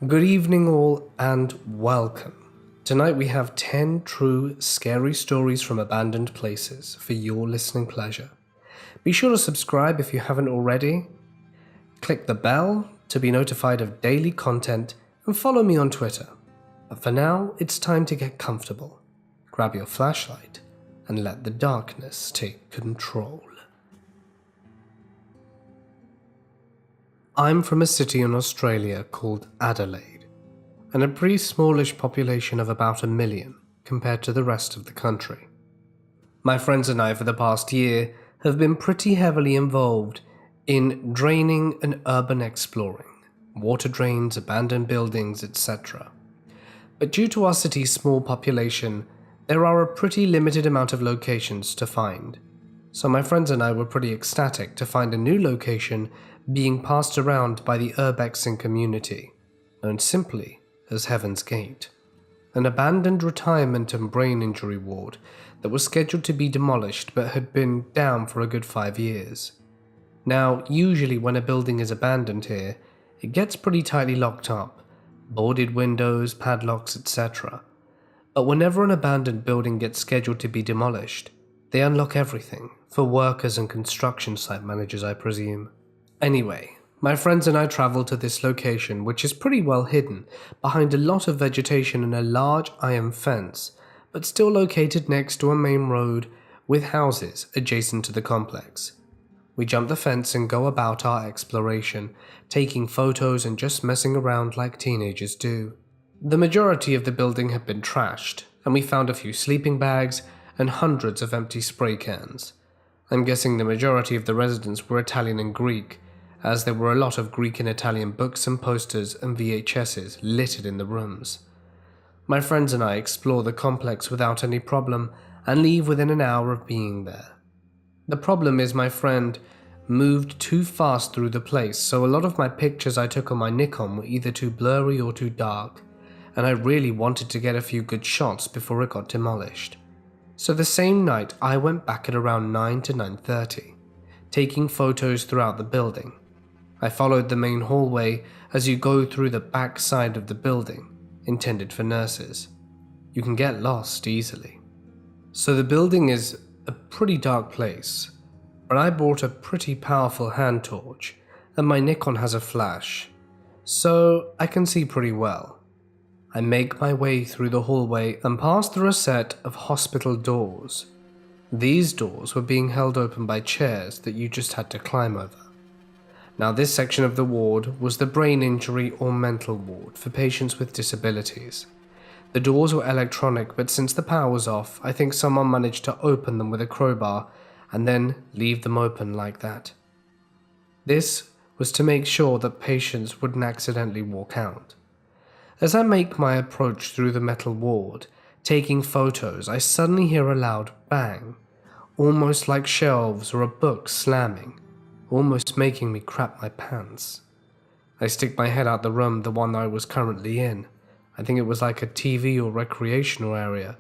Good evening, all, and welcome. Tonight we have 10 true scary stories from abandoned places for your listening pleasure. Be sure to subscribe if you haven't already. Click the bell to be notified of daily content and follow me on Twitter. But for now, it's time to get comfortable. Grab your flashlight and let the darkness take control. I'm from a city in Australia called Adelaide, and a pretty smallish population of about 1 million compared to the rest of the country. My friends and I for the past year have been pretty heavily involved in draining and urban exploring, water drains, abandoned buildings, etc. But due to our city's small population, there are a pretty limited amount of locations to find. So my friends and I were pretty ecstatic to find a new location being passed around by the urbexing community, known simply as Heaven's Gate, an abandoned retirement and brain injury ward that was scheduled to be demolished but had been down for a good 5 years. Now, usually when a building is abandoned here, it gets pretty tightly locked up, boarded windows, padlocks, etc. But whenever an abandoned building gets scheduled to be demolished, they unlock everything, for workers and construction site managers, I presume. Anyway, my friends and I traveled to this location, which is pretty well hidden behind a lot of vegetation and a large iron fence, but still located next to a main road with houses adjacent to the complex. We jump the fence and go about our exploration, taking photos and just messing around like teenagers do. The majority of the building had been trashed, and we found a few sleeping bags and hundreds of empty spray cans. I'm guessing the majority of the residents were Italian and Greek, as there were a lot of Greek and Italian books and posters and VHSs littered in the rooms. My friends and I explore the complex without any problem and leave within an hour of being there. The problem is my friend moved too fast through the place, so a lot of my pictures I took on my Nikon were either too blurry or too dark, and I really wanted to get a few good shots before it got demolished. So the same night I went back at around 9 to 9:30, taking photos throughout the building. I followed the main hallway as you go through the back side of the building, intended for nurses. You can get lost easily. So the building is a pretty dark place, but I brought a pretty powerful hand torch, and my Nikon has a flash, so I can see pretty well. I make my way through the hallway and pass through a set of hospital doors. These doors were being held open by chairs that you just had to climb over. Now, this section of the ward was the brain injury or mental ward for patients with disabilities. The doors were electronic, but since the power was off, I think someone managed to open them with a crowbar and then leave them open like that. This was to make sure that patients wouldn't accidentally walk out. As I make my approach through the metal ward, taking photos, I suddenly hear a loud bang, almost like shelves or a book slamming, almost making me crap my pants. I stick my head out the room, the one I was currently in, I think it was like a TV or recreational area,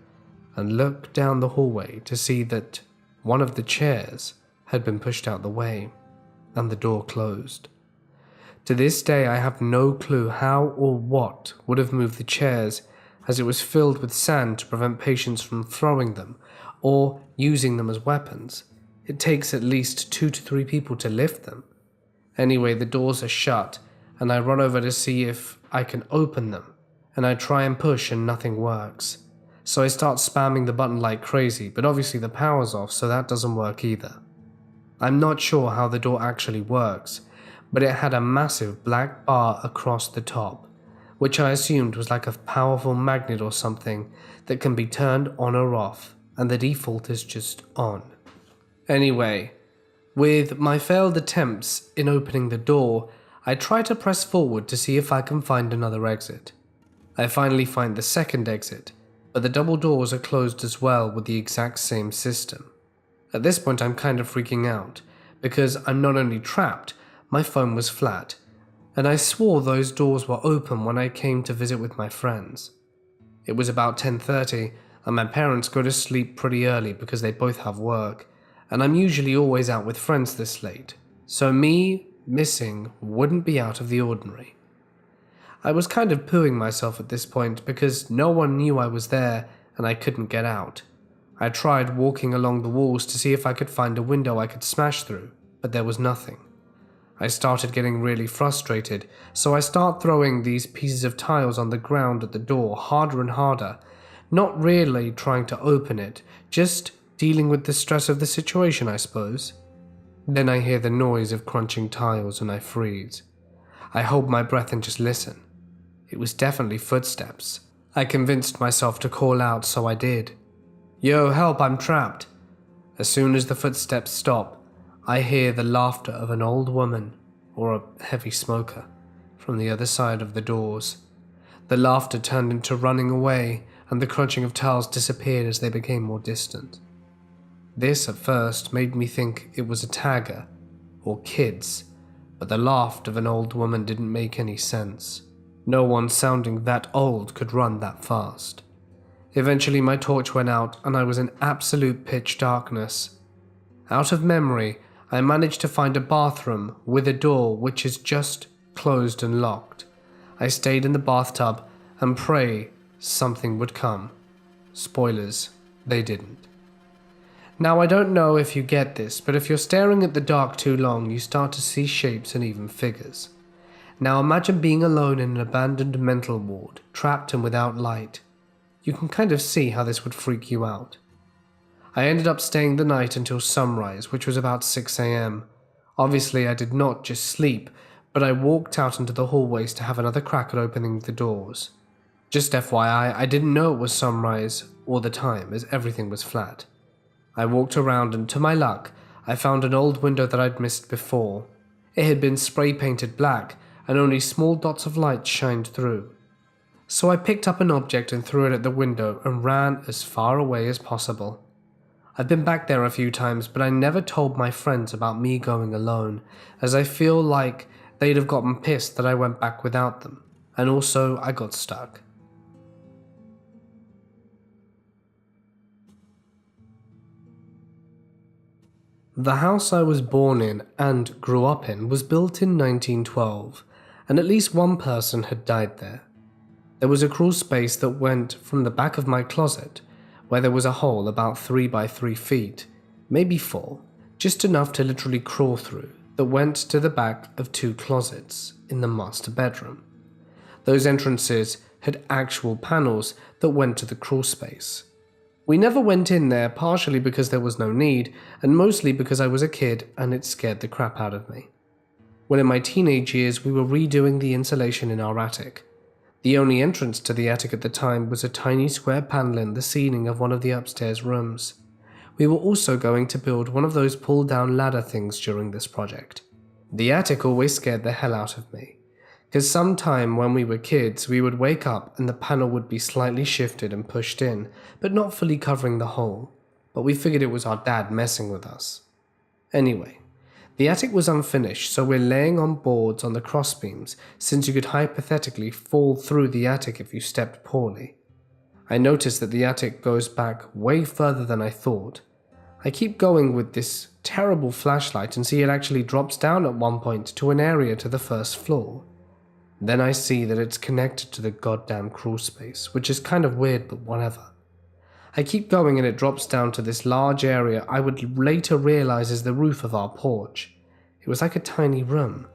and look down the hallway to see that one of the chairs had been pushed out the way, and the door closed. To this day I have no clue how or what would have moved the chairs, as it was filled with sand to prevent patients from throwing them or using them as weapons. It takes at least 2 to 3 people to lift them. Anyway, the doors are shut, and I run over to see if I can open them, and I try and push and nothing works. So I start spamming the button like crazy, but obviously the power's off, so that doesn't work either. I'm not sure how the door actually works, but it had a massive black bar across the top, which I assumed was like a powerful magnet or something that can be turned on or off, and the default is just on. Anyway, with my failed attempts in opening the door, I try to press forward to see if I can find another exit. I finally find the second exit, but the double doors are closed as well with the exact same system. At this point I'm kind of freaking out, because I'm not only trapped, my phone was flat, and I swore those doors were open when I came to visit with my friends. It was about 10:30, and my parents go to sleep pretty early because they both have work, and I'm usually always out with friends this late, so me missing wouldn't be out of the ordinary. I was kind of pooing myself at this point because no one knew I was there and I couldn't get out. I tried walking along the walls to see if I could find a window I could smash through, but there was nothing. I started getting really frustrated, so I start throwing these pieces of tiles on the ground at the door harder and harder, not really trying to open it, just dealing with the stress of the situation, I suppose. Then I hear the noise of crunching tiles and I freeze. I hold my breath and just listen. It was definitely footsteps. I convinced myself to call out, so I did. "Yo, help, I'm trapped." As soon as the footsteps stop, I hear the laughter of an old woman, or a heavy smoker, from the other side of the doors. The laughter turned into running away, and the crunching of tiles disappeared as they became more distant. This, at first, made me think it was a tagger, or kids, but the laugh of an old woman didn't make any sense. No one sounding that old could run that fast. Eventually my torch went out and I was in absolute pitch darkness. Out of memory, I managed to find a bathroom with a door which is just closed and locked. I stayed in the bathtub and pray something would come. Spoilers, they didn't. Now I don't know if you get this, but if you're staring at the dark too long, you start to see shapes and even figures. Now imagine being alone in an abandoned mental ward, trapped and without light. You can kind of see how this would freak you out. I ended up staying the night until sunrise, which was about 6 a.m. Obviously I did not just sleep, but I walked out into the hallways to have another crack at opening the doors. Just FYI, I didn't know it was sunrise or the time, as everything was flat. I walked around and to my luck, I found an old window that I'd missed before. It had been spray painted black and only small dots of light shined through. So I picked up an object and threw it at the window and ran as far away as possible. I've been back there a few times, but I never told my friends about me going alone, as I feel like they'd have gotten pissed that I went back without them, and also I got stuck. The house I was born in and grew up in was built in 1912, and at least one person had died there. There was a crawl space that went from the back of my closet, where there was a hole about 3 by 3 feet, maybe 4, just enough to literally crawl through, that went to the back of 2 closets in the master bedroom. Those entrances had actual panels that went to the crawl space. We never went in there, partially because there was no need, and mostly because I was a kid and it scared the crap out of me. When in my teenage years we were redoing the insulation in our attic. The only entrance to the attic at the time was a tiny square panel in the ceiling of one of the upstairs rooms. We were also going to build one of those pull-down ladder things during this project. The attic always scared the hell out of me, because sometime when we were kids we would wake up and the panel would be slightly shifted and pushed in, but not fully covering the hole, but we figured it was our dad messing with us. Anyway, the attic was unfinished, so we're laying on boards on the crossbeams, since you could hypothetically fall through the attic if you stepped poorly. I noticed that the attic goes back way further than I thought. I keep going with this terrible flashlight and see it actually drops down at one point to an area to the first floor. Then I see that it's connected to the goddamn crawl space, which is kind of weird, but whatever. I keep going and it drops down to this large area I would later realize is the roof of our porch. It was like a tiny room,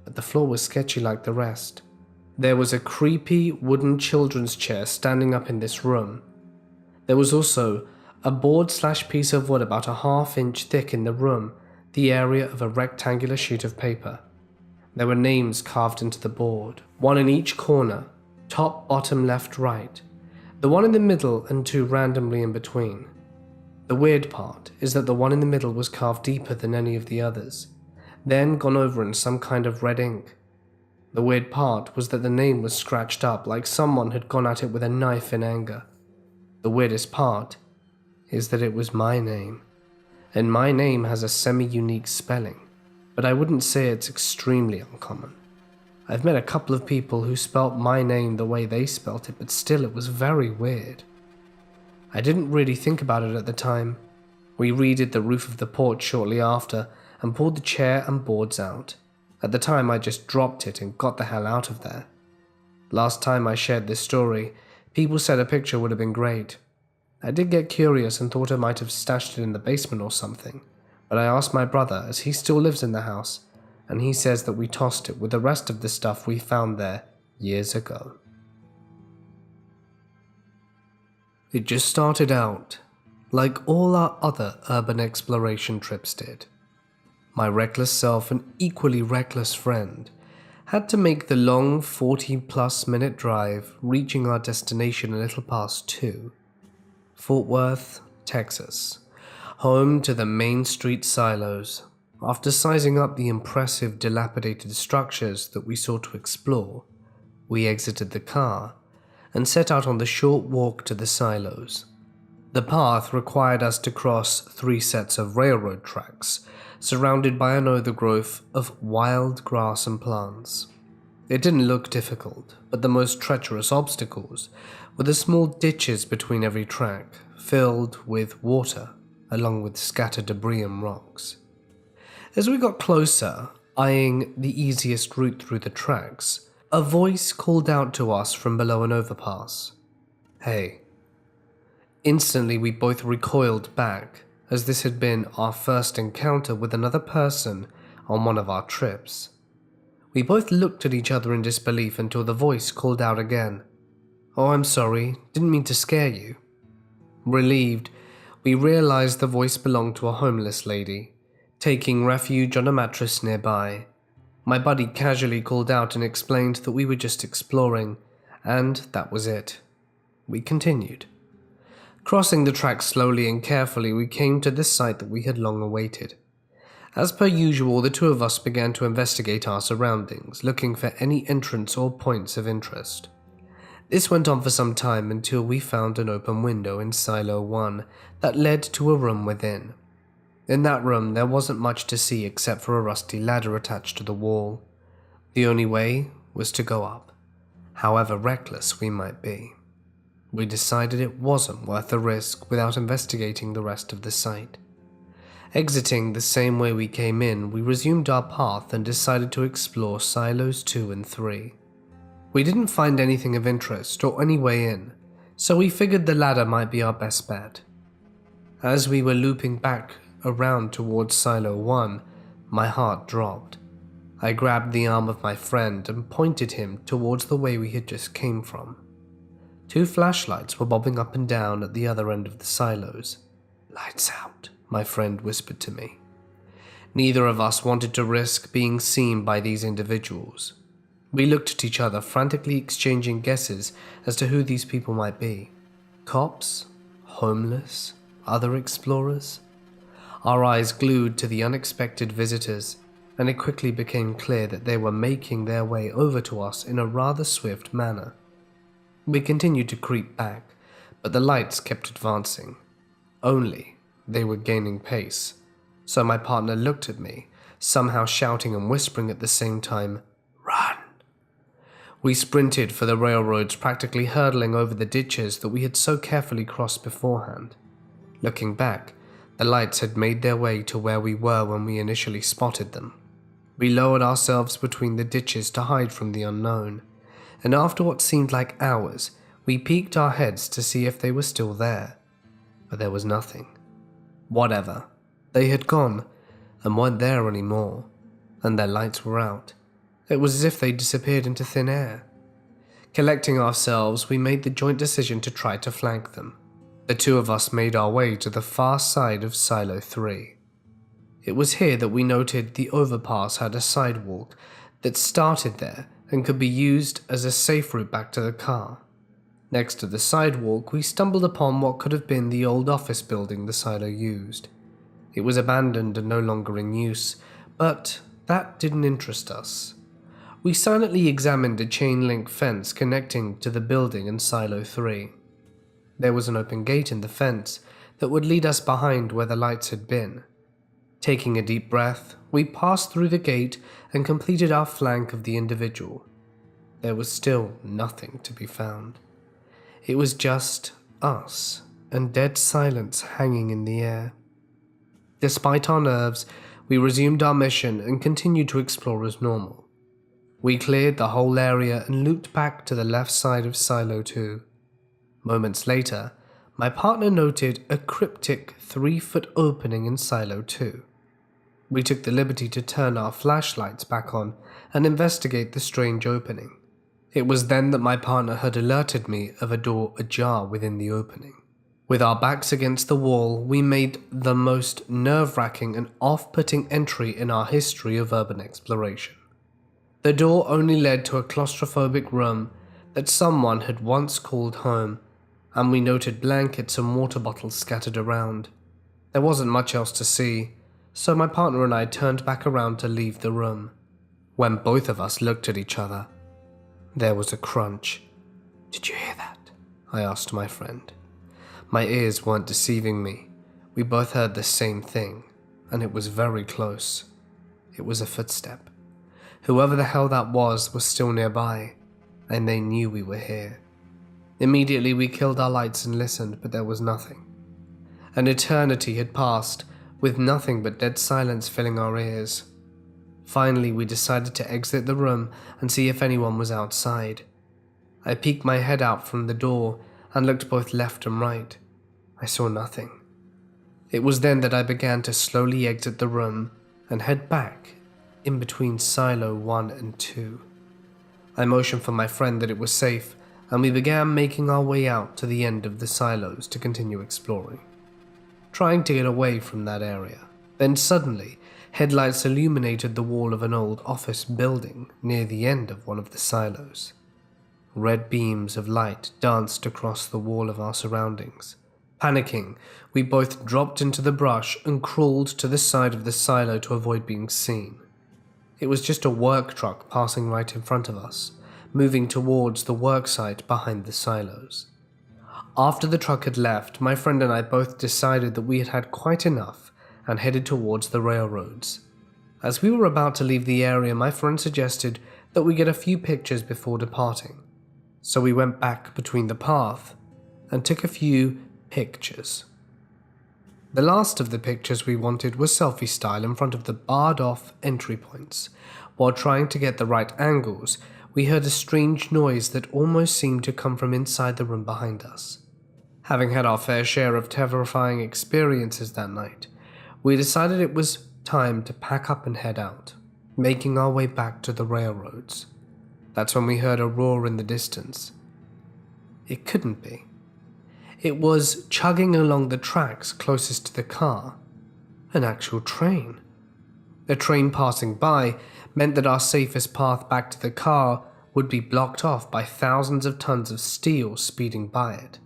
but the floor was sketchy like the rest. There was a creepy wooden children's chair standing up in this room. There was also a board/piece of wood about a ½ inch thick in the room, the area of a rectangular sheet of paper. There were names carved into the board, one in each corner, top, bottom, left, right. The one in the middle and 2 randomly in between. The weird part is that the one in the middle was carved deeper than any of the others, then gone over in some kind of red ink. The weird part was that the name was scratched up like someone had gone at it with a knife in anger. The weirdest part is that it was my name, and my name has a semi-unique spelling, but I wouldn't say it's extremely uncommon. I've met a couple of people who spelt my name the way they spelt it, but still it was very weird. I didn't really think about it at the time. We redid the roof of the porch shortly after and pulled the chair and boards out. At the time I just dropped it and got the hell out of there. Last time I shared this story, people said a picture would have been great. I did get curious and thought I might have stashed it in the basement or something, but I asked my brother as he still lives in the house, and he says that we tossed it with the rest of the stuff we found there years ago. It just started out like all our other urban exploration trips did. My reckless self and equally reckless friend had to make the long 40-plus minute drive, reaching our destination a little past 2. Fort Worth, Texas, home to the Main Street silos. After sizing up the impressive dilapidated structures that we sought to explore, we exited the car and set out on the short walk to the silos. The path required us to cross 3 sets of railroad tracks, surrounded by an overgrowth of wild grass and plants. It didn't look difficult, but the most treacherous obstacles were the small ditches between every track, filled with water, along with scattered debris and rocks. As we got closer, eyeing the easiest route through the tracks, a voice called out to us from below an overpass. "Hey." Instantly we both recoiled back, as this had been our first encounter with another person on one of our trips. We both looked at each other in disbelief until the voice called out again. "Oh, I'm sorry, didn't mean to scare you." Relieved, we realized the voice belonged to a homeless lady, taking refuge on a mattress nearby. My buddy casually called out and explained that we were just exploring, and that was it. We continued. Crossing the tracks slowly and carefully, we came to the site that we had long awaited. As per usual, the two of us began to investigate our surroundings, looking for any entrance or points of interest. This went on for some time until we found an open window in Silo 1 that led to a room within. In that room, there wasn't much to see except for a rusty ladder attached to the wall. The only way was to go up, however reckless we might be. We decided it wasn't worth the risk without investigating the rest of the site. Exiting the same way we came in, we resumed our path and decided to explore Silos 2 and 3. We didn't find anything of interest or any way in, so we figured the ladder might be our best bet. As we were looping back around towards Silo 1, my heart dropped. I grabbed the arm of my friend and pointed him towards the way we had just came from. 2 flashlights were bobbing up and down at the other end of the silos. "Lights out," my friend whispered to me. Neither of us wanted to risk being seen by these individuals. We looked at each other, frantically exchanging guesses as to who these people might be. Cops? Homeless? Other explorers? Our eyes glued to the unexpected visitors, and it quickly became clear that they were making their way over to us in a rather swift manner. We continued to creep back, but the lights kept advancing. Only they were gaining pace, so my partner looked at me, somehow shouting and whispering at the same time, "Run!" We sprinted for the railroads, practically hurtling over the ditches that we had so carefully crossed beforehand. Looking back, the lights had made their way to where we were when we initially spotted them. We lowered ourselves between the ditches to hide from the unknown, and after what seemed like hours, we peeked our heads to see if they were still there. But there was nothing. Whatever. They had gone, and weren't there anymore, and their lights were out. It was as if they disappeared into thin air. Collecting ourselves, we made the joint decision to try to flank them. The two of us made our way to the far side of Silo 3. It was here that we noted the overpass had a sidewalk that started there and could be used as a safe route back to the car. Next to the sidewalk, we stumbled upon what could have been the old office building the silo used. It was abandoned and no longer in use, but that didn't interest us. We silently examined a chain-link fence connecting to the building in Silo 3. There was an open gate in the fence that would lead us behind where the lights had been. Taking a deep breath, we passed through the gate and completed our flank of the individual. There was still nothing to be found. It was just us and dead silence hanging in the air. Despite our nerves, we resumed our mission and continued to explore as normal. We cleared the whole area and looped back to the left side of Silo 2. Moments later, my partner noted a cryptic 3-foot opening in Silo 2. We took the liberty to turn our flashlights back on and investigate the strange opening. It was then that my partner had alerted me of a door ajar within the opening. With our backs against the wall, we made the most nerve-wracking and off-putting entry in our history of urban exploration. The door only led to a claustrophobic room that someone had once called home, and we noted blankets and water bottles scattered around. There wasn't much else to see, so my partner and I turned back around to leave the room. When both of us looked at each other, there was a crunch. "Did you hear that?" I asked my friend. My ears weren't deceiving me. We both heard the same thing, and it was very close. It was a footstep. Whoever the hell that was still nearby, and they knew we were here. Immediately we killed our lights and listened, but there was nothing. An eternity had passed, with nothing but dead silence filling our ears. Finally, we decided to exit the room and see if anyone was outside. I peeked my head out from the door and looked both left and right. I saw nothing. It was then that I began to slowly exit the room and head back in between Silo 1 and 2. I motioned for my friend that it was safe, and we began making our way out to the end of the silos to continue exploring, trying to get away from that area. Then suddenly, headlights illuminated the wall of an old office building near the end of one of the silos. Red beams of light danced across the wall of our surroundings. Panicking, we both dropped into the brush and crawled to the side of the silo to avoid being seen. It was just a work truck passing right in front of us, moving towards the work site behind the silos. After the truck had left, my friend and I both decided that we had had quite enough and headed towards the railroads. As we were about to leave the area, my friend suggested that we get a few pictures before departing. So we went back between the path and took a few pictures. The last of the pictures we wanted was selfie style in front of the barred off entry points. While trying to get the right angles, we heard a strange noise that almost seemed to come from inside the room behind us. Having had our fair share of terrifying experiences that night, we decided it was time to pack up and head out, making our way back to the railroads. That's when we heard a roar in the distance. It couldn't be. It was chugging along the tracks closest to the car. An actual train. The train passing by meant that our safest path back to the car would be blocked off by thousands of tons of steel speeding by it.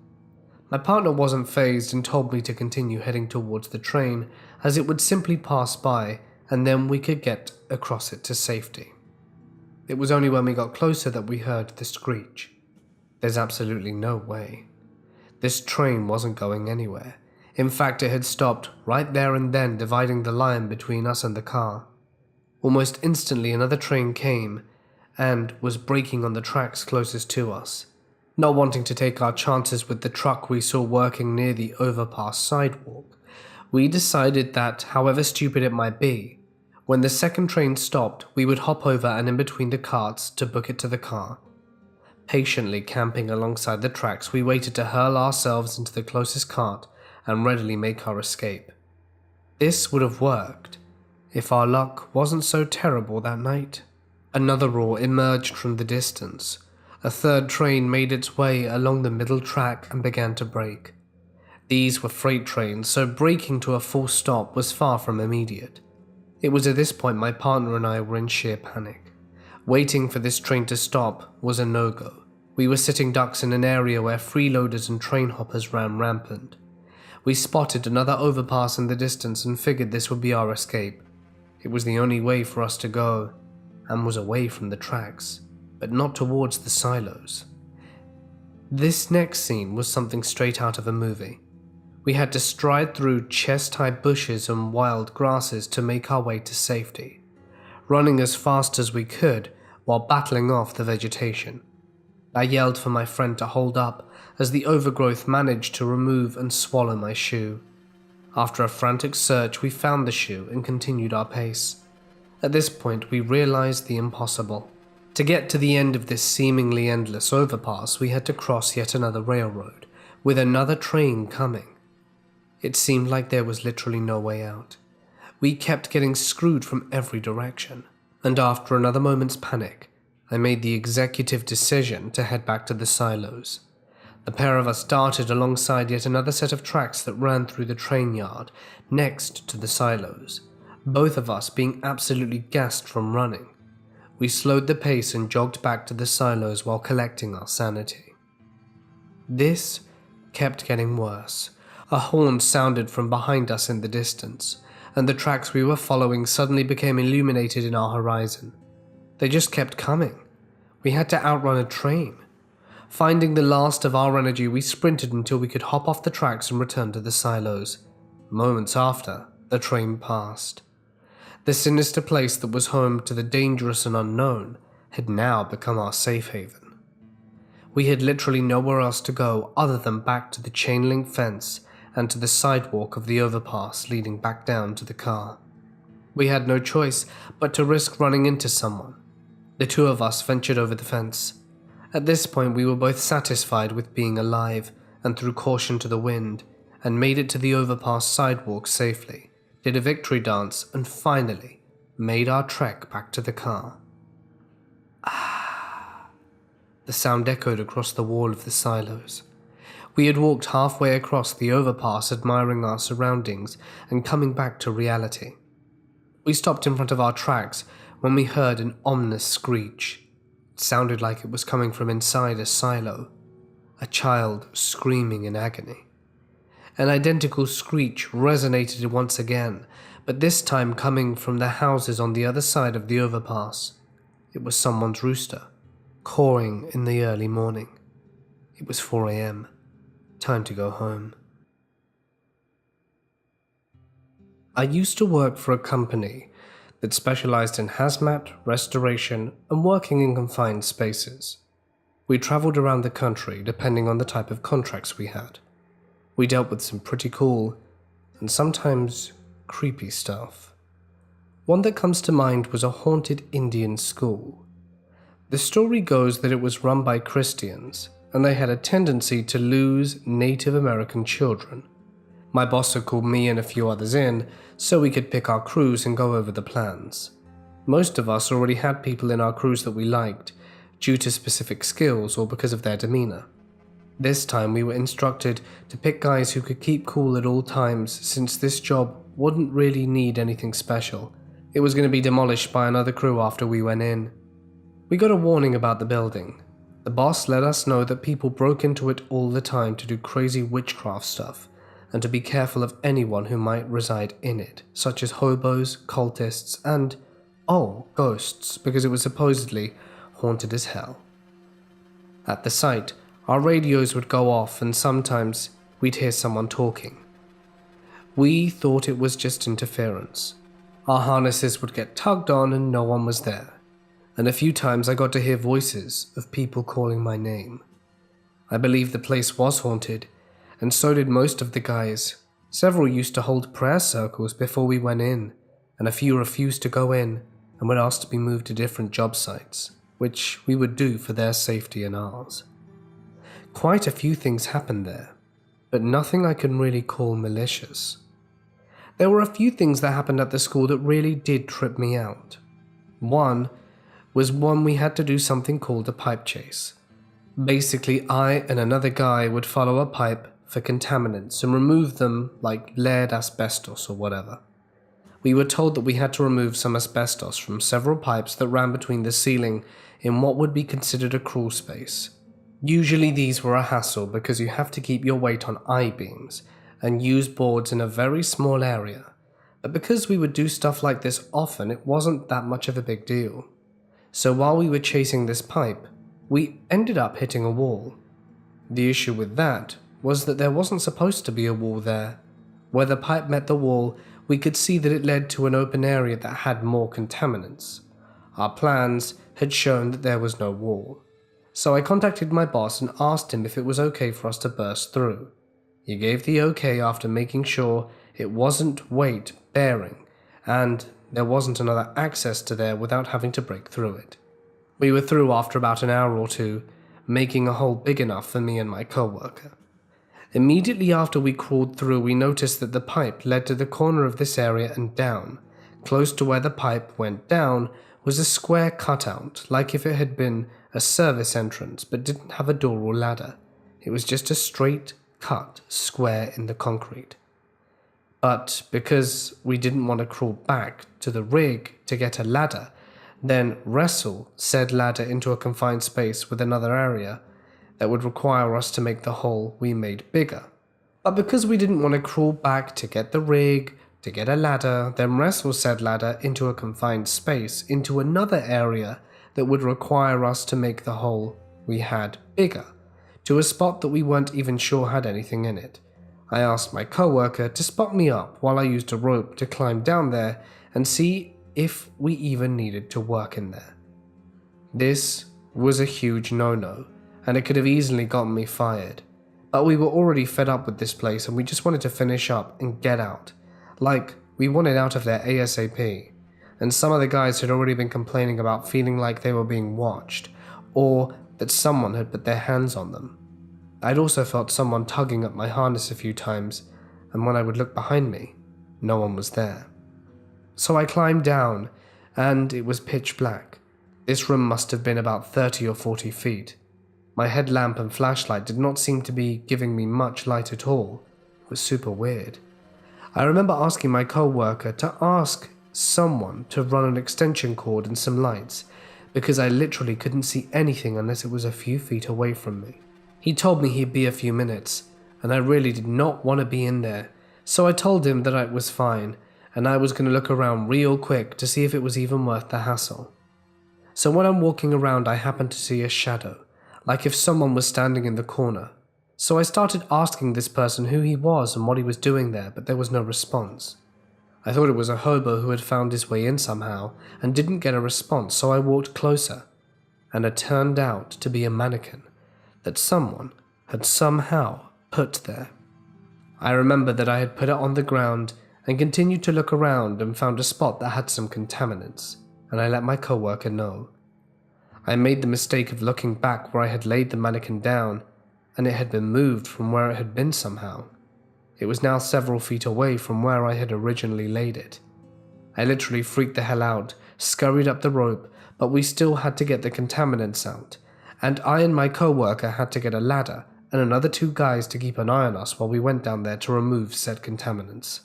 My partner wasn't fazed and told me to continue heading towards the train, as it would simply pass by and then we could get across it to safety. It was only when we got closer that we heard the screech. There's absolutely no way. This train wasn't going anywhere. In fact, it had stopped right there and then, dividing the line between us and the car. Almost instantly, another train came and was braking on the tracks closest to us. Not wanting to take our chances with the truck we saw working near the overpass sidewalk, we decided that, however stupid it might be, when the second train stopped, we would hop over and in between the carts to book it to the car. Patiently camping alongside the tracks, we waited to hurl ourselves into the closest cart and readily make our escape. This would have worked if our luck wasn't so terrible that night. Another roar emerged from the distance. A third train made its way along the middle track and began to brake. These were freight trains, so braking to a full stop was far from immediate. It was at this point my partner and I were in sheer panic. Waiting for this train to stop was a no-go. We were sitting ducks in an area where freeloaders and train hoppers ran rampant. We spotted another overpass in the distance and figured this would be our escape. It was the only way for us to go, and was away from the tracks, but not towards the silos. This next scene was something straight out of a movie. We had to stride through chest-high bushes and wild grasses to make our way to safety, running as fast as we could while battling off the vegetation. I yelled for my friend to hold up as the overgrowth managed to remove and swallow my shoe. After a frantic search, we found the shoe and continued our pace. At this point, we realized the impossible. To get to the end of this seemingly endless overpass, we had to cross yet another railroad, with another train coming. It seemed like there was literally no way out. We kept getting screwed from every direction, and after another moment's panic, I made the executive decision to head back to the silos. The pair of us darted alongside yet another set of tracks that ran through the train yard, next to the silos, both of us being absolutely gassed from running. We slowed the pace and jogged back to the silos while collecting our sanity. This kept getting worse. A horn sounded from behind us in the distance, and the tracks we were following suddenly became illuminated in our horizon. They just kept coming. We had to outrun a train. Finding the last of our energy, we sprinted until we could hop off the tracks and return to the silos. Moments after, the train passed. The sinister place that was home to the dangerous and unknown had now become our safe haven. We had literally nowhere else to go other than back to the chain link fence and to the sidewalk of the overpass leading back down to the car. We had no choice but to risk running into someone. The two of us ventured over the fence. At this point, we were both satisfied with being alive and threw caution to the wind and made it to the overpass sidewalk safely, did a victory dance, and finally made our trek back to the car. The sound echoed across the wall of the silos. We had walked halfway across the overpass, admiring our surroundings and coming back to reality. We stopped in front of our tracks when we heard an ominous screech. It sounded like it was coming from inside a silo, a child screaming in agony. An identical screech resonated once again, but this time coming from the houses on the other side of the overpass. It was someone's rooster, cawing in the early morning. It was 4 a.m. Time to go home. I used to work for a company that specialized in hazmat, restoration, and working in confined spaces. We traveled around the country depending on the type of contracts we had. We dealt with some pretty cool and sometimes creepy stuff. One that comes to mind was a haunted Indian school. The story goes that it was run by Christians, and they had a tendency to lose Native American children. My boss had called me and a few others in so we could pick our crews and go over the plans. Most of us already had people in our crews that we liked, due to specific skills or because of their demeanor. This time we were instructed to pick guys who could keep cool at all times, since this job wouldn't really need anything special. It was going to be demolished by another crew after we went in. We got a warning about the building. The boss let us know that people broke into it all the time to do crazy witchcraft stuff, and to be careful of anyone who might reside in it, such as hobos, cultists, and, ghosts, because it was supposedly haunted as hell. At the site, our radios would go off and sometimes we'd hear someone talking. We thought it was just interference. Our harnesses would get tugged on and no one was there. And a few times I got to hear voices of people calling my name. I believe the place was haunted, and so did most of the guys. Several used to hold prayer circles before we went in, and a few refused to go in and would ask to be moved to different job sites, which we would do for their safety and ours. Quite a few things happened there, but nothing I can really call malicious. There were a few things that happened at the school that really did trip me out. One was when we had to do something called a pipe chase. Basically, I and another guy would follow a pipe for contaminants and remove them like lead, asbestos, or whatever. We were told that we had to remove some asbestos from several pipes that ran between the ceiling in what would be considered a crawl space. Usually these were a hassle because you have to keep your weight on I-beams and use boards in a very small area, but because we would do stuff like this often, it wasn't that much of a big deal. So while we were chasing this pipe, we ended up hitting a wall. The issue with that was that there wasn't supposed to be a wall there. Where the pipe met the wall, we could see that it led to an open area that had more contaminants. Our plans had shown that there was no wall. So I contacted my boss and asked him if it was okay for us to burst through. He gave the okay after making sure it wasn't weight bearing and there wasn't another access to there without having to break through it. We were through after about an hour or two, making a hole big enough for me and my co-worker. Immediately after we crawled through, we noticed that the pipe led to the corner of this area and down. Close to where the pipe went down was a square cutout, like if it had been a service entrance but didn't have a door or ladder. It was just a straight cut square in the concrete. But because we didn't want to crawl back to the rig to get a ladder, then wrestle said ladder into a confined space with another area that would require us to make the hole we made bigger. But because we didn't want to crawl back to get the rig, to get a ladder, then wrestle said ladder into a confined space into another area that would require us to make the hole we had bigger, to a spot that we weren't even sure had anything in it. I asked my co-worker to spot me up while I used a rope to climb down there and see if we even needed to work in there. This was a huge no-no, and it could have easily gotten me fired. But we were already fed up with this place and we just wanted to finish up and get out. Like, we wanted out of there ASAP. And some of the guys had already been complaining about feeling like they were being watched, or that someone had put their hands on them. I'd also felt someone tugging at my harness a few times, and when I would look behind me, no one was there. So I climbed down, and it was pitch black. This room must have been about 30 or 40 feet. My headlamp and flashlight did not seem to be giving me much light at all. It was super weird. I remember asking my co-worker to ask someone to run an extension cord and some lights, because I literally couldn't see anything unless it was a few feet away from me. He told me he'd be a few minutes, and I really did not want to be in there, so I told him that it was fine, and I was going to look around real quick to see if it was even worth the hassle. So when I'm walking around, I happened to see a shadow, like if someone was standing in the corner. So I started asking this person who he was and what he was doing there, but there was no response. I thought it was a hobo who had found his way in somehow and didn't get a response, so I walked closer, and it turned out to be a mannequin that someone had somehow put there. I remember that I had put it on the ground and continued to look around and found a spot that had some contaminants, and I let my co-worker know. I made the mistake of looking back where I had laid the mannequin down, and it had been moved from where it had been somehow. It was now several feet away from where I had originally laid it. I literally freaked the hell out, scurried up the rope, but we still had to get the contaminants out, and I and my co-worker had to get a ladder and another 2 guys to keep an eye on us while we went down there to remove said contaminants.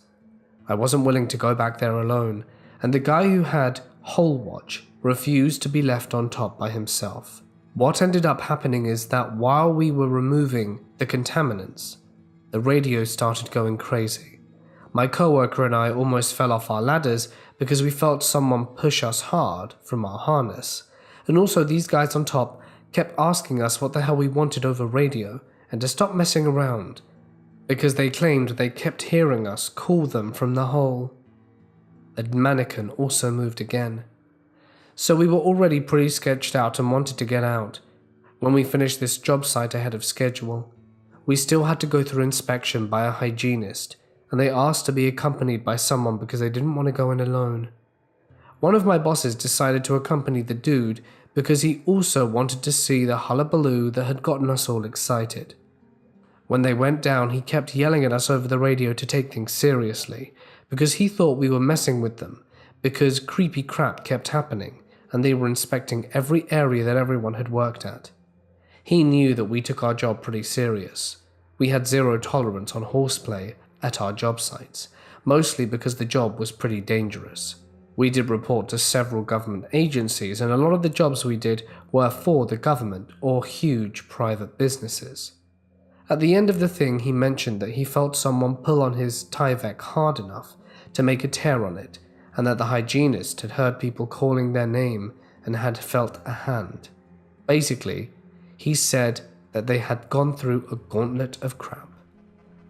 I wasn't willing to go back there alone, and the guy who had hole watch refused to be left on top by himself. What ended up happening is that while we were removing the contaminants, the radio started going crazy. My co-worker and I almost fell off our ladders because we felt someone push us hard from our harness, and also these guys on top kept asking us what the hell we wanted over radio and to stop messing around, because they claimed they kept hearing us call them from the hole. The mannequin also moved again. So we were already pretty sketched out and wanted to get out. When we finished this job site ahead of schedule, we still had to go through inspection by a hygienist, and they asked to be accompanied by someone because they didn't want to go in alone. One of my bosses decided to accompany the dude because he also wanted to see the hullabaloo that had gotten us all excited. When they went down, he kept yelling at us over the radio to take things seriously, because he thought we were messing with them, because creepy crap kept happening, and they were inspecting every area that everyone had worked at. He knew that we took our job pretty serious. We had zero tolerance on horseplay at our job sites, mostly because the job was pretty dangerous. We did report to several government agencies, and a lot of the jobs we did were for the government or huge private businesses. At the end of the thing, he mentioned that he felt someone pull on his Tyvek hard enough to make a tear on it, and that the hygienist had heard people calling their name and had felt a hand. Basically, he said that they had gone through a gauntlet of crap.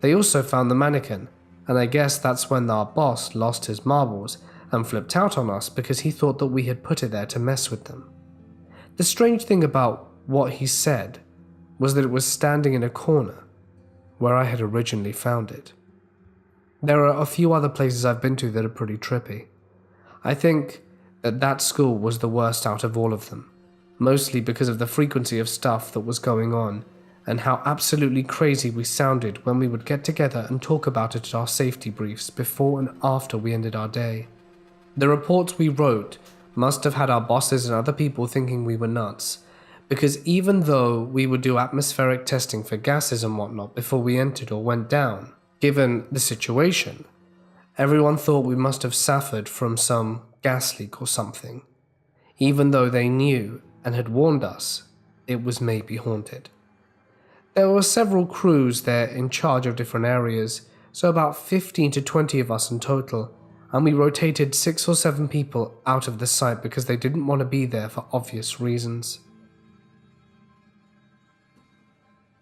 They also found the mannequin, and I guess that's when our boss lost his marbles and flipped out on us because he thought that we had put it there to mess with them. The strange thing about what he said was that it was standing in a corner where I had originally found it. There are a few other places I've been to that are pretty trippy. I think that school was the worst out of all of them. mostly because of the frequency of stuff that was going on and how absolutely crazy we sounded when we would get together and talk about it at our safety briefs before and after we ended our day. The reports we wrote must have had our bosses and other people thinking we were nuts, because even though we would do atmospheric testing for gases and whatnot before we entered or went down, given the situation, everyone thought we must have suffered from some gas leak or something, even though they knew and had warned us it was maybe haunted. There were several crews there in charge of different areas, so about 15 to 20 of us in total, and we rotated 6 or 7 people out of the site because they didn't want to be there for obvious reasons.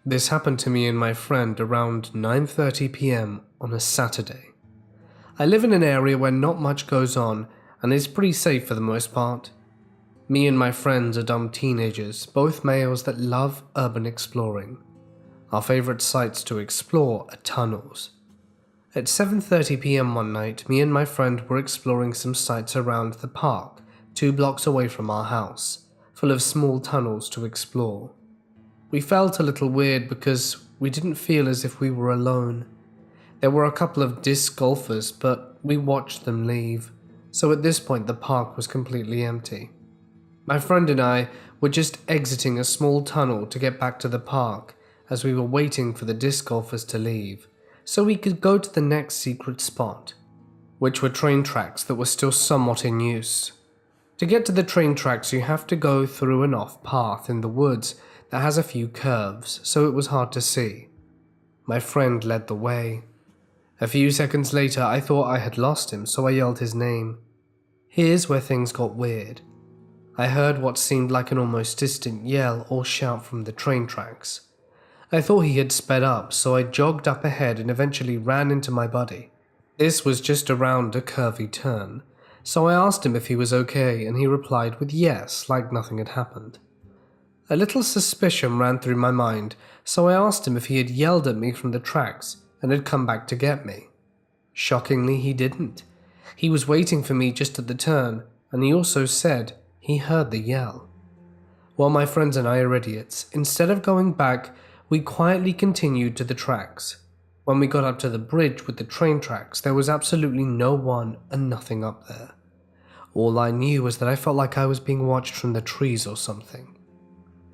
This happened to me and my friend around 9:30 p.m. on a Saturday. I live in an area where not much goes on and is pretty safe for the most part. Me and my friends are dumb teenagers, both males that love urban exploring. Our favorite sites to explore are tunnels. At 7:30 p.m. one night, me and my friend were exploring some sites around the park, 2 blocks away from our house, full of small tunnels to explore. We felt a little weird because we didn't feel as if we were alone. There were a couple of disc golfers, but we watched them leave, so at this point the park was completely empty. My friend and I were just exiting a small tunnel to get back to the park as we were waiting for the disc golfers to leave, so we could go to the next secret spot, which were train tracks that were still somewhat in use. To get to the train tracks, you have to go through an off path in the woods that has a few curves, so it was hard to see. My friend led the way. A few seconds later, I thought I had lost him, so I yelled his name. Here's where things got weird. I heard what seemed like an almost distant yell or shout from the train tracks. I thought he had sped up, so I jogged up ahead and eventually ran into my buddy. This was just around a curvy turn, so I asked him if he was okay, and he replied with yes, like nothing had happened. A little suspicion ran through my mind, so I asked him if he had yelled at me from the tracks and had come back to get me. Shockingly, he didn't. He was waiting for me just at the turn, and he also said he heard the yell. While my friends and I are idiots, instead of going back, we quietly continued to the tracks. When we got up to the bridge with the train tracks, there was absolutely no one and nothing up there. All I knew was that I felt like I was being watched from the trees or something.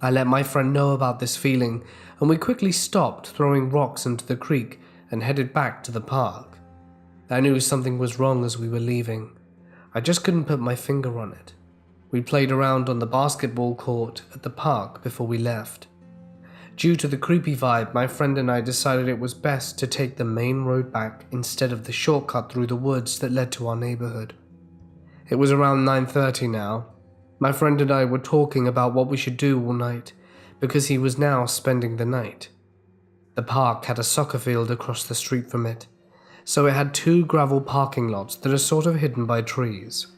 I let my friend know about this feeling, and we quickly stopped throwing rocks into the creek and headed back to the park. I knew something was wrong as we were leaving. I just couldn't put my finger on it. We played around on the basketball court at the park before we left. Due to the creepy vibe, my friend and I decided it was best to take the main road back instead of the shortcut through the woods that led to our neighborhood. It was around 9:30 now. My friend and I were talking about what we should do all night, because he was now spending the night. The park had a soccer field across the street from it, so it had 2 gravel parking lots that are sort of hidden by trees.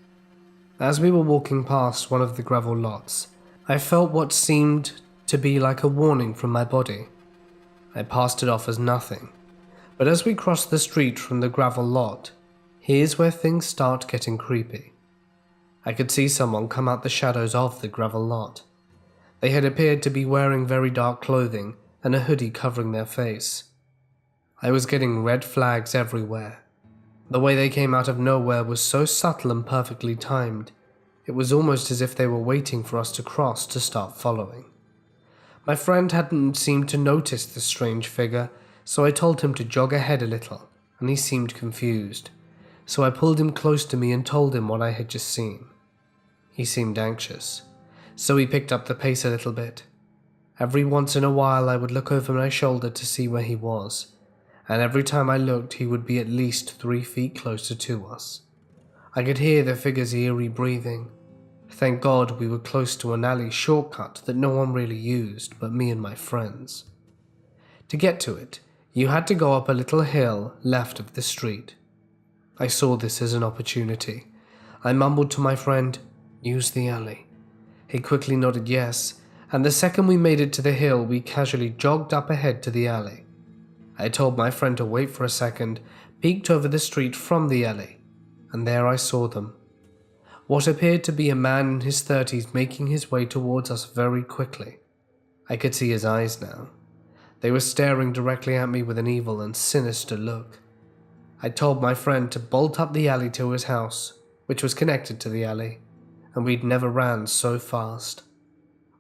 As we were walking past one of the gravel lots, I felt what seemed to be like a warning from my body. I passed it off as nothing, but as we crossed the street from the gravel lot, here's where things start getting creepy. I could see someone come out the shadows of the gravel lot. They had appeared to be wearing very dark clothing and a hoodie covering their face. I was getting red flags everywhere. The way they came out of nowhere was so subtle and perfectly timed. It was almost as if they were waiting for us to cross to start following. My friend hadn't seemed to notice the strange figure, so I told him to jog ahead a little, and he seemed confused. So I pulled him close to me and told him what I had just seen. He seemed anxious, so he picked up the pace a little bit. Every once in a while I would look over my shoulder to see where he was, and every time I looked he would be at least 3 feet closer to us. I could hear the figure's eerie breathing. Thank God we were close to an alley shortcut that no one really used but me and my friends. To get to it, you had to go up a little hill left of the street. I saw this as an opportunity. I mumbled to my friend, "Use the alley." He quickly nodded yes, and the second we made it to the hill, we casually jogged up ahead to the alley. I told my friend to wait for a second, peeked over the street from the alley, and there I saw them. what appeared to be a man in his 30s making his way towards us very quickly. I could see his eyes now. They were staring directly at me with an evil and sinister look. I told my friend to bolt up the alley to his house, which was connected to the alley, and we'd never ran so fast.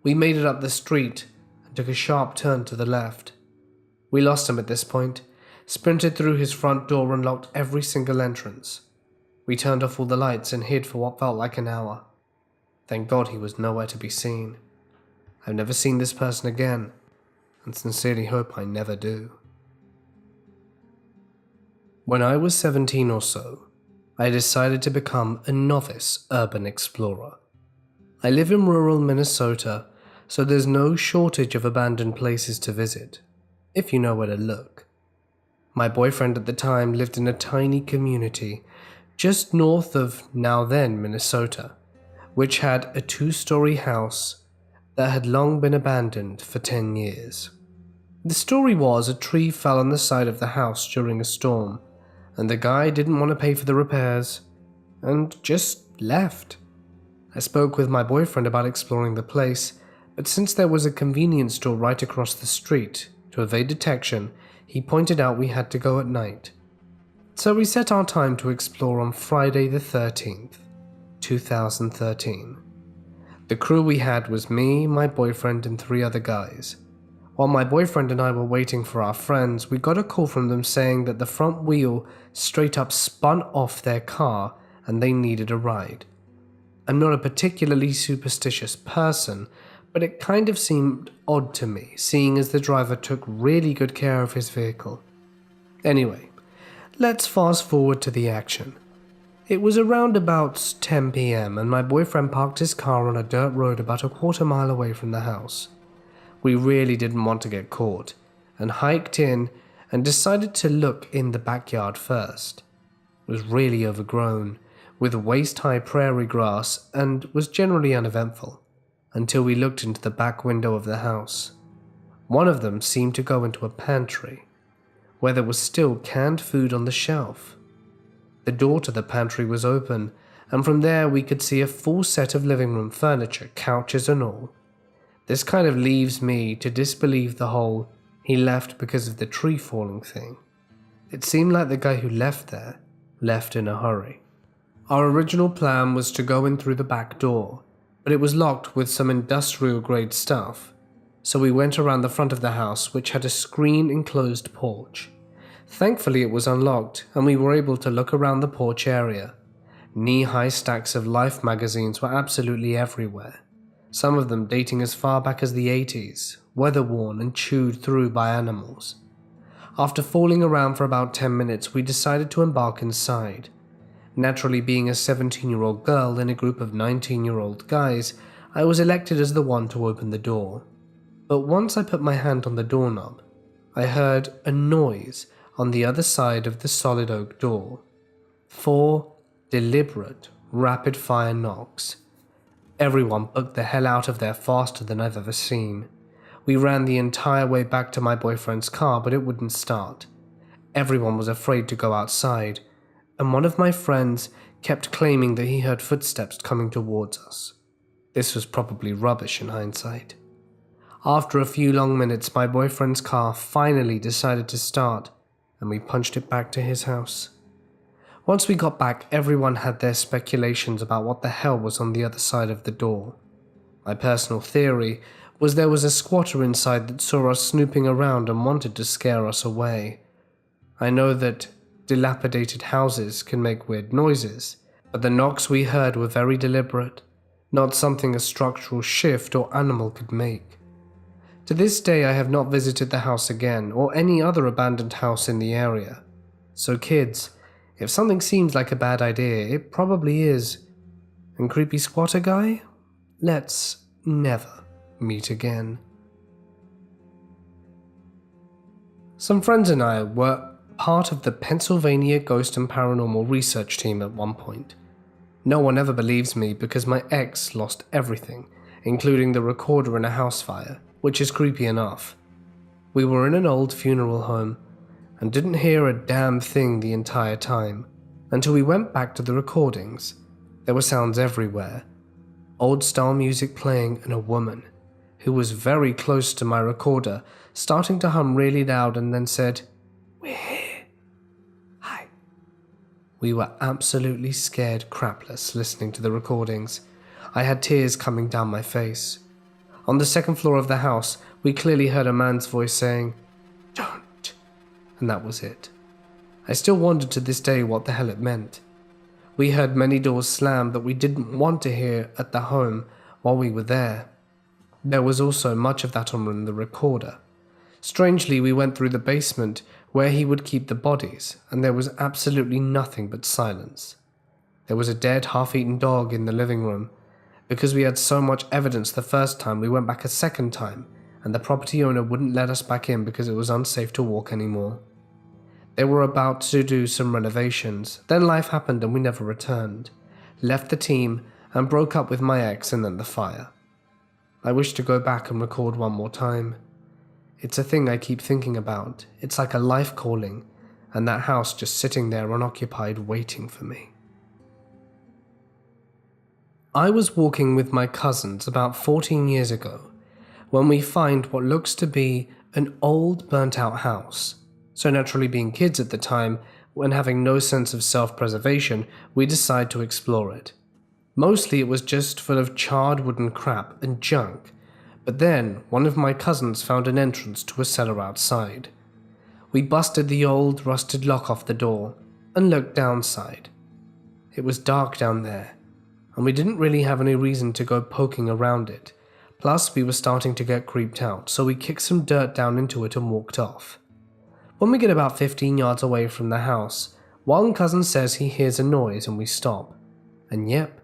We made it up the street and took a sharp turn to the left. We lost him at this point, sprinted through his front door and locked every single entrance. We turned off all the lights and hid for what felt like an hour. Thank God he was nowhere to be seen. I've never seen this person again, and sincerely hope I never do. When I was 17 or so, I decided to become a novice urban explorer. I live in rural Minnesota, so there's no shortage of abandoned places to visit, if you know where to look. My boyfriend at the time lived in a tiny community just north of now-then Minnesota, which had a 2-story house that had long been abandoned for 10 years. The story was a tree fell on the side of the house during a storm, and the guy didn't want to pay for the repairs and just left. I spoke with my boyfriend about exploring the place, but since there was a convenience store right across the street, to evade detection, he pointed out we had to go at night. So we set our time to explore on Friday the 13th, 2013. The crew we had was me, my boyfriend, and 3 other guys. While my boyfriend and I were waiting for our friends, we got a call from them saying that the front wheel straight up spun off their car and they needed a ride. I'm not a particularly superstitious person, but it kind of seemed odd to me, seeing as the driver took really good care of his vehicle. Anyway, let's fast forward to the action. It was around about 10 p.m. and my boyfriend parked his car on a dirt road about a quarter mile away from the house. We really didn't want to get caught, and hiked in and decided to look in the backyard first. It was really overgrown, with waist-high prairie grass, and was generally uneventful, until we looked into the back window of the house. One of them seemed to go into a pantry, where there was still canned food on the shelf. The door to the pantry was open, and from there we could see a full set of living room furniture, couches and all. This kind of leaves me to disbelieve the whole "he left because of the tree falling" thing. It seemed like the guy who left there left in a hurry. Our original plan was to go in through the back door, but it was locked with some industrial grade stuff, so we went around the front of the house, which had a screen-enclosed porch. Thankfully it was unlocked, and we were able to look around the porch area. Knee-high stacks of Life magazines were absolutely everywhere, some of them dating as far back as the 80s, weather-worn and chewed through by animals. After fooling around for about 10 minutes, we decided to embark inside. Naturally, being a 17-year-old girl in a group of 19-year-old guys, I was elected as the one to open the door. But once I put my hand on the doorknob, I heard a noise on the other side of the solid oak door. 4 deliberate, rapid-fire knocks. Everyone bugged the hell out of there faster than I've ever seen. We ran the entire way back to my boyfriend's car, but it wouldn't start. Everyone was afraid to go outside, and one of my friends kept claiming that he heard footsteps coming towards us. This was probably rubbish in hindsight. After a few long minutes, my boyfriend's car finally decided to start, and we punched it back to his house. Once we got back, everyone had their speculations about what the hell was on the other side of the door. My personal theory was there was a squatter inside that saw us snooping around and wanted to scare us away. I know that dilapidated houses can make weird noises, but the knocks we heard were very deliberate, not something a structural shift or animal could make. To this day, I have not visited the house again or any other abandoned house in the area. So kids, if something seems like a bad idea, it probably is. And creepy squatter guy? Let's never meet again. Some friends and I were part of the Pennsylvania Ghost and Paranormal Research Team at one point. No one ever believes me because my ex lost everything, including the recorder in a house fire, which is creepy enough. We were in an old funeral home, and didn't hear a damn thing the entire time, until we went back to the recordings. There were sounds everywhere, old-style music playing and a woman, who was very close to my recorder, starting to hum really loud and then said, "We're here. Hi." We were absolutely scared crapless listening to the recordings. I had tears coming down my face. On the second floor of the house, we clearly heard a man's voice saying, "Don't," and that was it. I still wondered to this day what the hell it meant. We heard many doors slam that we didn't want to hear at the home while we were there. There was also much of that on the recorder. Strangely, we went through the basement where he would keep the bodies, and there was absolutely nothing but silence. There was a dead, half-eaten dog in the living room. Because we had so much evidence the first time, we went back a second time, and the property owner wouldn't let us back in because it was unsafe to walk anymore. They were about to do some renovations, then life happened and we never returned. Left the team and broke up with my ex and then the fire. I wish to go back and record one more time. It's a thing I keep thinking about. It's like a life calling, and that house just sitting there unoccupied waiting for me. I was walking with my cousins about 14 years ago when we find what looks to be an old burnt-out house. So naturally, being kids at the time and having no sense of self-preservation, we decide to explore it. Mostly it was just full of charred wooden crap and junk, but then one of my cousins found an entrance to a cellar outside. We busted the old rusted lock off the door and looked downside. It was dark down there, and we didn't really have any reason to go poking around it. Plus, we were starting to get creeped out, so we kicked some dirt down into it and walked off. When we get about 15 yards away from the house, one cousin says he hears a noise and we stop. And yep,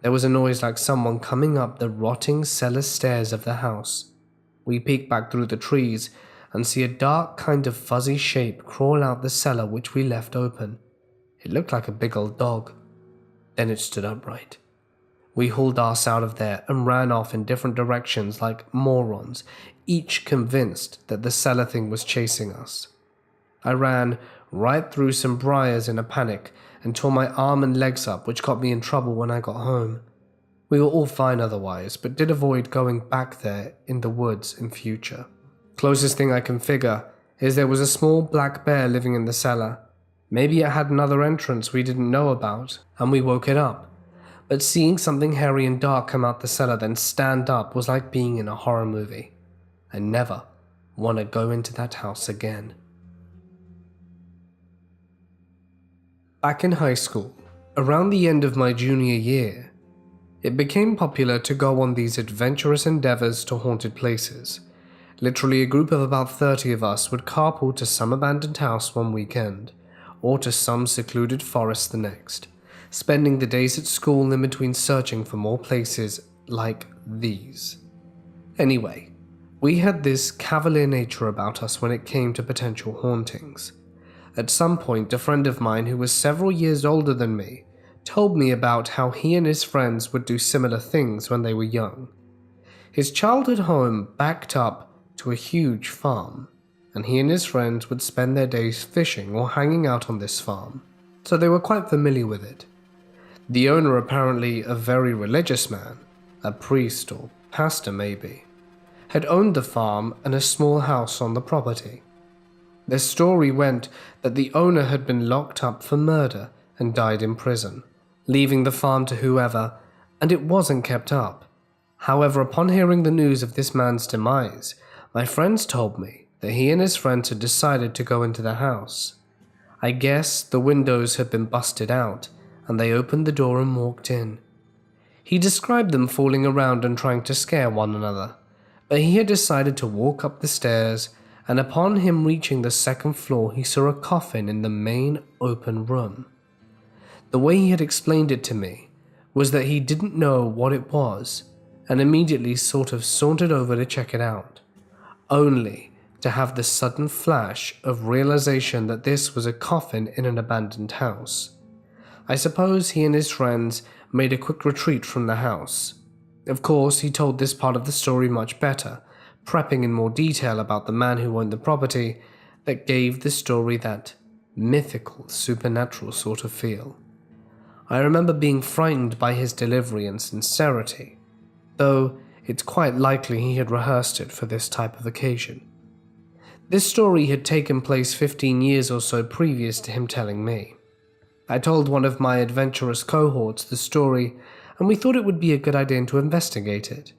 there was a noise like someone coming up the rotting cellar stairs of the house. We peek back through the trees and see a dark kind of fuzzy shape crawl out the cellar which we left open. It looked like a big old dog. Then it stood upright. We hauled ass out of there and ran off in different directions like morons, each convinced that the cellar thing was chasing us. I ran right through some briars in a panic and tore my arm and legs up, which got me in trouble when I got home. We were all fine otherwise, but did avoid going back there in the woods in future. Closest thing I can figure is there was a small black bear living in the cellar. Maybe it had another entrance we didn't know about, and we woke it up. But seeing something hairy and dark come out the cellar then stand up was like being in a horror movie. I never want to go into that house again. Back in high school, around the end of my junior year, it became popular to go on these adventurous endeavors to haunted places. Literally a group of about 30 of us would carpool to some abandoned house one weekend, or to some secluded forest the next, spending the days at school in between searching for more places like these. Anyway, we had this cavalier nature about us when it came to potential hauntings. At some point, a friend of mine who was several years older than me told me about how he and his friends would do similar things when they were young. His childhood home backed up to a huge farm, and he and his friends would spend their days fishing or hanging out on this farm, so they were quite familiar with it. The owner, apparently a very religious man, a priest or pastor maybe, had owned the farm and a small house on the property. The story went that the owner had been locked up for murder and died in prison, leaving the farm to whoever, and it wasn't kept up. However, upon hearing the news of this man's demise, my friends told me that he and his friends had decided to go into the house. I guess the windows had been busted out, and they opened the door and walked in. He described them fooling around and trying to scare one another, but he had decided to walk up the stairs, and upon him reaching the second floor he saw a coffin in the main open room. The way he had explained it to me was that he didn't know what it was, and immediately sort of sauntered over to check it out, only to have the sudden flash of realization that this was a coffin in an abandoned house. I suppose he and his friends made a quick retreat from the house. Of course, he told this part of the story much better, prepping in more detail about the man who owned the property that gave the story that mythical, supernatural sort of feel. I remember being frightened by his delivery and sincerity, though it's quite likely he had rehearsed it for this type of occasion. This story had taken place 15 years or so previous to him telling me. I told one of my adventurous cohorts the story, and we thought it would be a good idea to investigate it.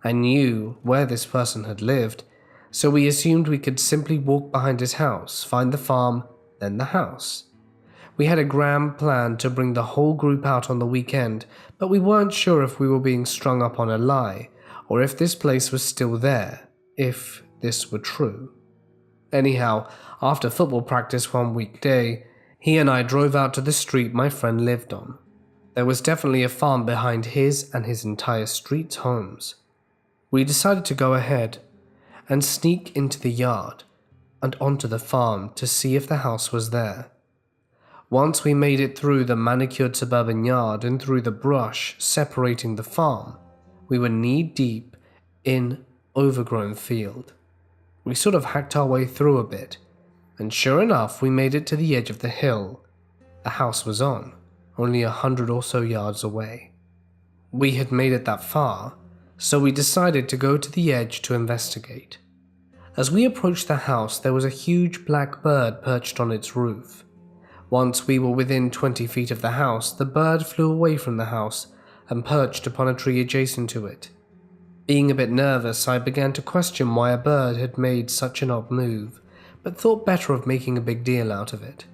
I knew where this person had lived, so we assumed we could simply walk behind his house, find the farm, then the house. We had a grand plan to bring the whole group out on the weekend, but we weren't sure if we were being strung up on a lie, or if this place was still there, if this were true. Anyhow, after football practice one weekday, he and I drove out to the street my friend lived on. There was definitely a farm behind his and his entire street's homes. We decided to go ahead and sneak into the yard and onto the farm to see if the house was there. Once we made it through the manicured suburban yard and through the brush separating the farm, we were knee-deep in overgrown field. We sort of hacked our way through a bit, and sure enough, we made it to the edge of the hill the house was on, only 100 or so yards away. We had made it that far, so we decided to go to the edge to investigate. As we approached the house, there was a huge black bird perched on its roof. Once we were within 20 feet of the house, the bird flew away from the house and perched upon a tree adjacent to it. Being a bit nervous, I began to question why a bird had made such an odd move, but thought better of making a big deal out of it.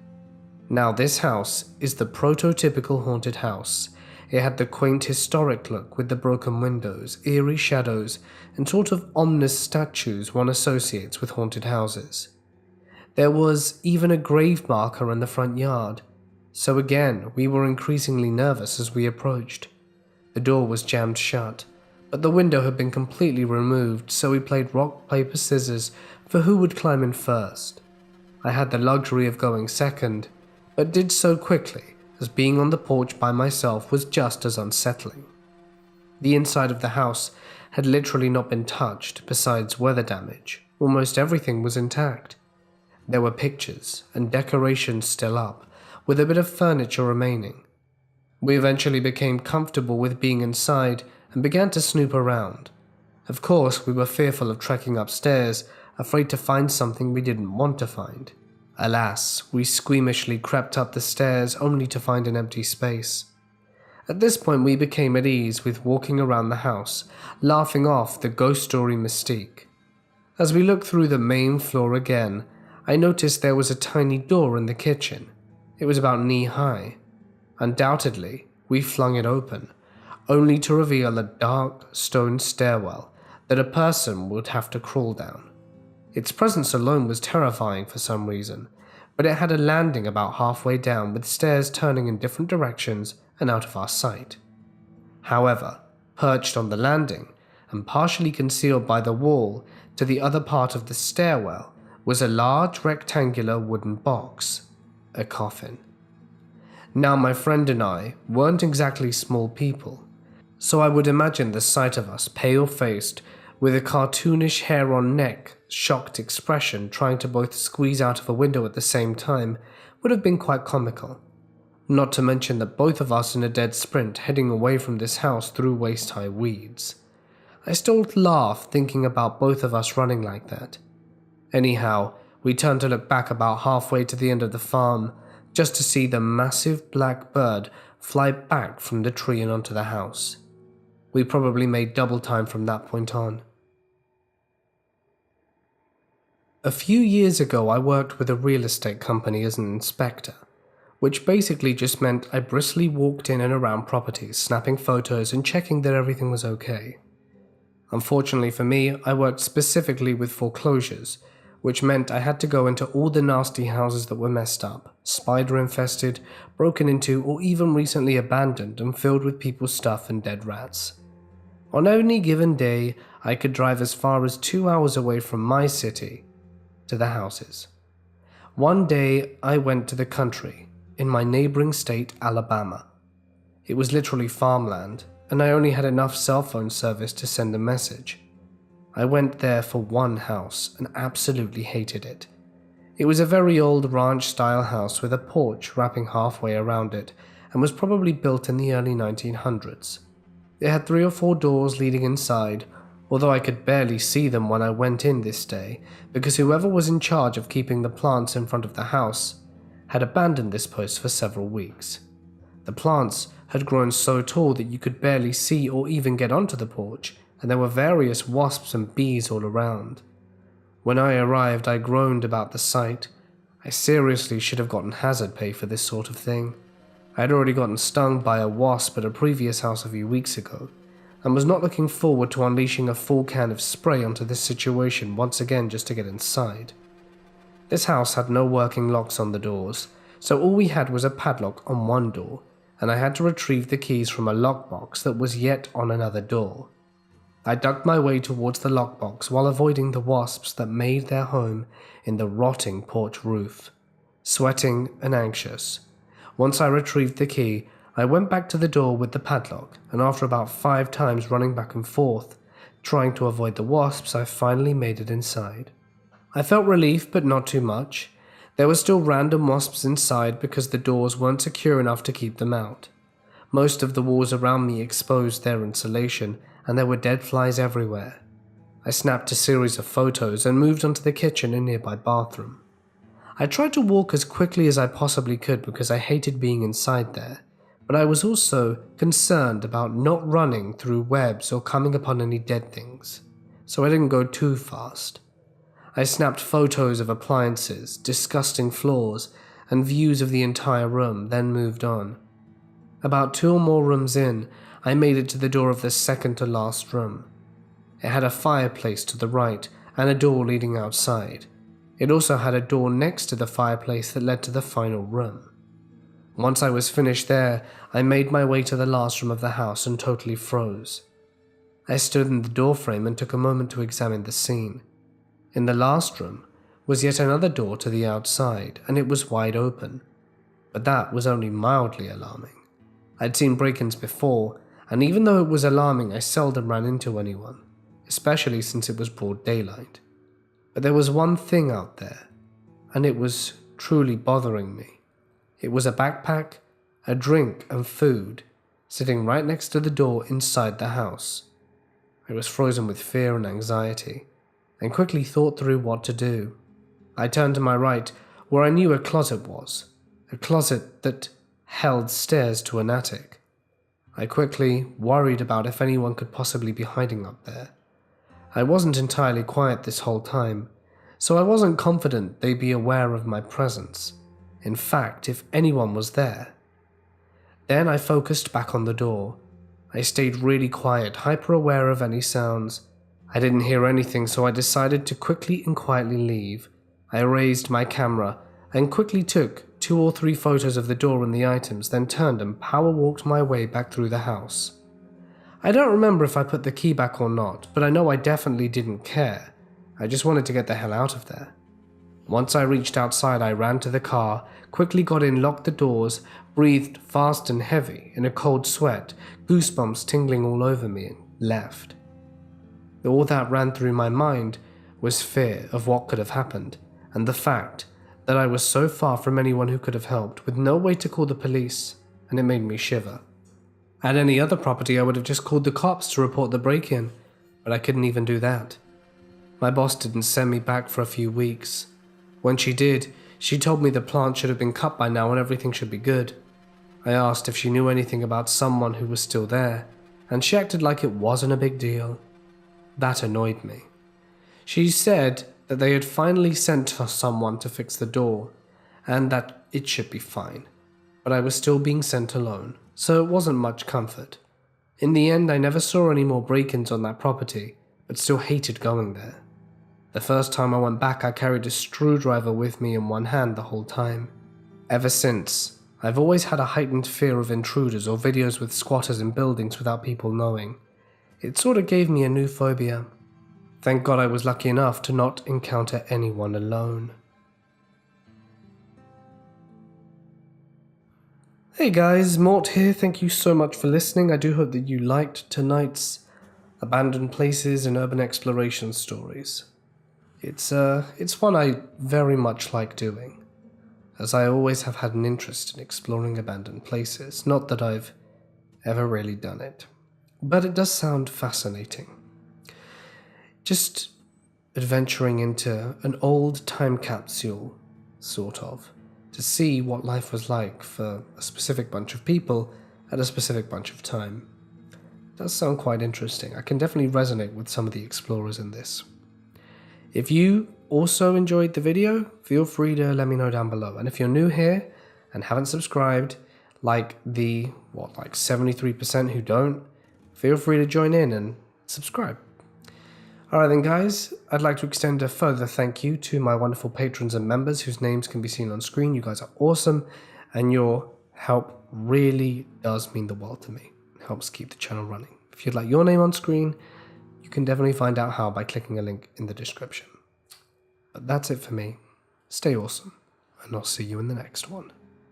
Now this house is the prototypical haunted house. It had the quaint historic look with the broken windows, eerie shadows, and sort of ominous statues one associates with haunted houses. There was even a grave marker in the front yard, so again we were increasingly nervous as we approached. The door was jammed shut, but the window had been completely removed, so we played rock, paper, scissors for who would climb in first. I had the luxury of going second, but did so quickly, as being on the porch by myself was just as unsettling. The inside of the house had literally not been touched, besides weather damage. Almost everything was intact. There were pictures and decorations still up, with a bit of furniture remaining. We eventually became comfortable with being inside and began to snoop around. Of course, we were fearful of trekking upstairs, afraid to find something we didn't want to find. Alas, we squeamishly crept up the stairs only to find an empty space. At this point we became at ease with walking around the house, laughing off the ghost story mystique. As we looked through the main floor again, I noticed there was a tiny door in the kitchen. It was about knee-high. Undoubtedly, we flung it open, only to reveal a dark stone stairwell that a person would have to crawl down. Its presence alone was terrifying for some reason, but it had a landing about halfway down with stairs turning in different directions and out of our sight. However, perched on the landing, and partially concealed by the wall to the other part of the stairwell, was a large rectangular wooden box, a coffin. Now my friend and I weren't exactly small people, so I would imagine the sight of us pale-faced, with a cartoonish hair on neck, shocked expression trying to both squeeze out of a window at the same time would have been quite comical. Not to mention that both of us in a dead sprint heading away from this house through waist-high weeds. I still laugh thinking about both of us running like that. Anyhow, we turned to look back about halfway to the end of the farm, just to see the massive black bird fly back from the tree and onto the house. We probably made double time from that point on. A few years ago I worked with a real estate company as an inspector, which basically just meant I briskly walked in and around properties, snapping photos and checking that everything was okay. Unfortunately for me, I worked specifically with foreclosures, which meant I had to go into all the nasty houses that were messed up, spider-infested, broken into, or even recently abandoned and filled with people's stuff and dead rats. On any given day, I could drive as far as 2 hours away from my city to the houses. One day, I went to the country, in my neighboring state, Alabama. It was literally farmland, and I only had enough cell phone service to send a message. I went there for one house and absolutely hated it. It was a very old ranch-style house with a porch wrapping halfway around it, and was probably built in the early 1900s. It had 3 or 4 doors leading inside, although I could barely see them when I went in this day because whoever was in charge of keeping the plants in front of the house had abandoned this post for several weeks. The plants had grown so tall that you could barely see or even get onto the porch, and there were various wasps and bees all around. When I arrived, I groaned about the sight. I seriously should have gotten hazard pay for this sort of thing. I had already gotten stung by a wasp at a previous house a few weeks ago, and was not looking forward to unleashing a full can of spray onto this situation once again just to get inside. This house had no working locks on the doors, so all we had was a padlock on one door, and I had to retrieve the keys from a lockbox that was yet on another door. I ducked my way towards the lockbox while avoiding the wasps that made their home in the rotting porch roof. Sweating and anxious, once I retrieved the key, I went back to the door with the padlock, and after about 5 times running back and forth, trying to avoid the wasps, I finally made it inside. I felt relief, but not too much. There were still random wasps inside because the doors weren't secure enough to keep them out. Most of the walls around me exposed their insulation, and there were dead flies everywhere. I snapped a series of photos and moved on to the kitchen and nearby bathroom. I tried to walk as quickly as I possibly could because I hated being inside there, but I was also concerned about not running through webs or coming upon any dead things, so I didn't go too fast. I snapped photos of appliances, disgusting floors, and views of the entire room, then moved on. About 2 or more rooms in, I made it to the door of the second to last room. It had a fireplace to the right and a door leading outside. It also had a door next to the fireplace that led to the final room. Once I was finished there, I made my way to the last room of the house and totally froze. I stood in the doorframe and took a moment to examine the scene. In the last room was yet another door to the outside, and it was wide open. But that was only mildly alarming. I'd seen break-ins before, and even though it was alarming, I seldom ran into anyone, especially since it was broad daylight. But there was one thing out there, and it was truly bothering me. It was a backpack, a drink, and food sitting right next to the door inside the house. I was frozen with fear and anxiety, and quickly thought through what to do. I turned to my right, where I knew a closet was, a closet that held stairs to an attic. I quickly worried about if anyone could possibly be hiding up there. I wasn't entirely quiet this whole time, so I wasn't confident they'd be aware of my presence. In fact, if anyone was there. Then I focused back on the door. I stayed really quiet, hyper-aware of any sounds. I didn't hear anything, so I decided to quickly and quietly leave. I raised my camera and quickly took 2 or 3 photos of the door and the items, then turned and power-walked my way back through the house. I don't remember if I put the key back or not, but I know I definitely didn't care. I just wanted to get the hell out of there. Once I reached outside, I ran to the car, quickly got in, locked the doors, breathed fast and heavy in a cold sweat, goosebumps tingling all over me, and left. All that ran through my mind was fear of what could have happened, and the fact that I was so far from anyone who could have helped, with no way to call the police, and it made me shiver. At any other property, I would have just called the cops to report the break-in, but I couldn't even do that. My boss didn't send me back for a few weeks. When she did, she told me the plant should have been cut by now and everything should be good. I asked if she knew anything about someone who was still there, and she acted like it wasn't a big deal. That annoyed me. She said that they had finally sent her someone to fix the door, and that it should be fine, but I was still being sent alone, so it wasn't much comfort. In the end, I never saw any more break-ins on that property, but still hated going there. The first time I went back, I carried a screwdriver with me in one hand the whole time. Ever since, I've always had a heightened fear of intruders or videos with squatters in buildings without people knowing. It sort of gave me a new phobia. Thank God I was lucky enough to not encounter anyone alone. Hey guys, Mort here. Thank you so much for listening. I do hope that you liked tonight's abandoned places and urban exploration stories. It's one I very much like doing. as I always have had an interest in exploring abandoned places. Not that I've ever really done it, but it does sound fascinating. Just adventuring into an old time capsule, sort of, to see what life was like for a specific bunch of people at a specific bunch of time. It does sound quite interesting. I can definitely resonate with some of the explorers in this. If you also enjoyed the video, feel free to let me know down below. And if you're new here and haven't subscribed, like 73% who don't, feel free to join in and subscribe. Alright then guys, I'd like to extend a further thank you to my wonderful patrons and members whose names can be seen on screen. You guys are awesome, and your help really does mean the world to me. It helps keep the channel running. If you'd like your name on screen, you can definitely find out how by clicking a link in the description. But that's it for me. Stay awesome, and I'll see you in the next one.